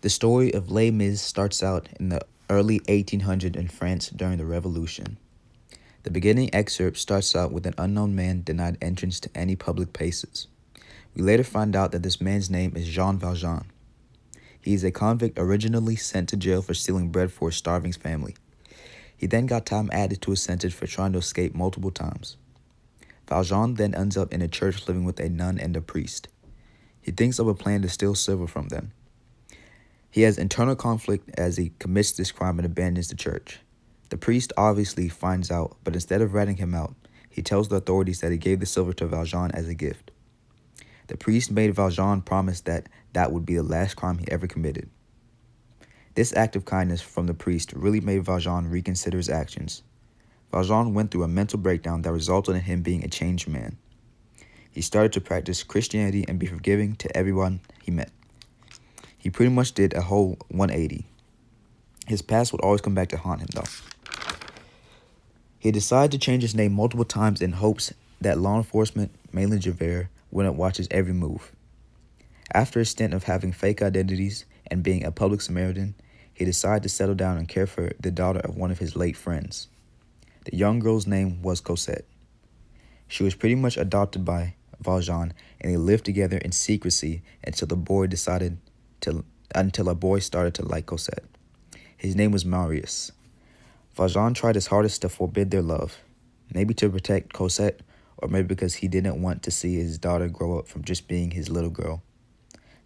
The story of Les Mis starts out in the early 1800s in France during the Revolution. The beginning excerpt starts out with an unknown man denied entrance to any public places. We later find out that this man's name is Jean Valjean. He is a convict originally sent to jail for stealing bread for a starving family. He then got time added to his sentence for trying to escape multiple times. Valjean then ends up in a church living with a nun and a priest. He thinks of a plan to steal silver from them. He has internal conflict as he commits this crime and abandons the church. The priest obviously finds out, but instead of ratting him out, he tells the authorities that he gave the silver to Valjean as a gift. The priest made Valjean promise that that would be the last crime he ever committed. This act of kindness from the priest really made Valjean reconsider his actions. Valjean went through a mental breakdown that resulted in him being a changed man. He started to practice Christianity and be forgiving to everyone he met. He pretty much did a whole 180. His past would always come back to haunt him, though. He decided to change his name multiple times in hopes that law enforcement, mainly Javert, wouldn't watch his every move. After a stint of having fake identities and being a public Samaritan, he decided to settle down and care for the daughter of one of his late friends. The young girl's name was Cosette. She was pretty much adopted by Valjean, and they lived together in secrecy until a boy started to like Cosette. His name was Marius. Valjean tried his hardest to forbid their love, maybe to protect Cosette, or maybe because he didn't want to see his daughter grow up from just being his little girl.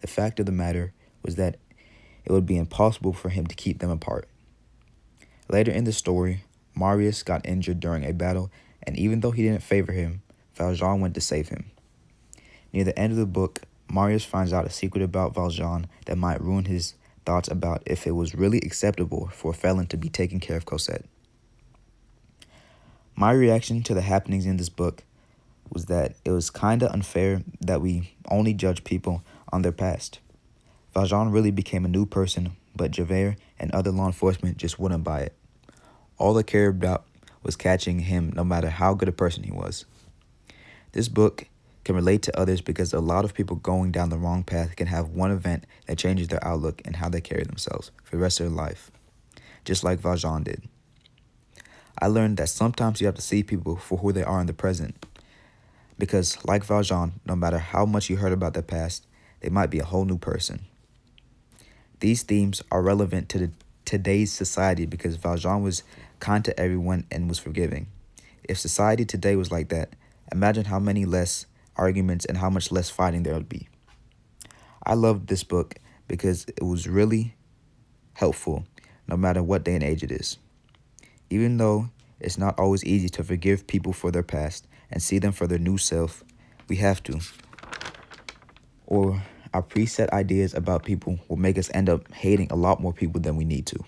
The fact of the matter was that it would be impossible for him to keep them apart. Later in the story, Marius got injured during a battle, and even though he didn't favor him, Valjean went to save him. Near the end of the book, Marius finds out a secret about Valjean that might ruin his thoughts about if it was really acceptable for a felon to be taking care of Cosette. My reaction to the happenings in this book was that it was kinda unfair that we only judge people on their past. Valjean really became a new person, but Javert and other law enforcement just wouldn't buy it. All they cared about was catching him no matter how good a person he was. This book can relate to others because a lot of people going down the wrong path can have one event that changes their outlook and how they carry themselves for the rest of their life, just like Valjean did. I learned that sometimes you have to see people for who they are in the present, because like Valjean, no matter how much you heard about their past, they might be a whole new person. These themes are relevant to today's society because Valjean was kind to everyone and was forgiving. If society today was like that, imagine how many less arguments and how much less fighting there would be. I loved this book because it was really helpful no matter what day and age it is. Even though it's not always easy to forgive people for their past and see them for their new self, we have to. Or our preset ideas about people will make us end up hating a lot more people than we need to.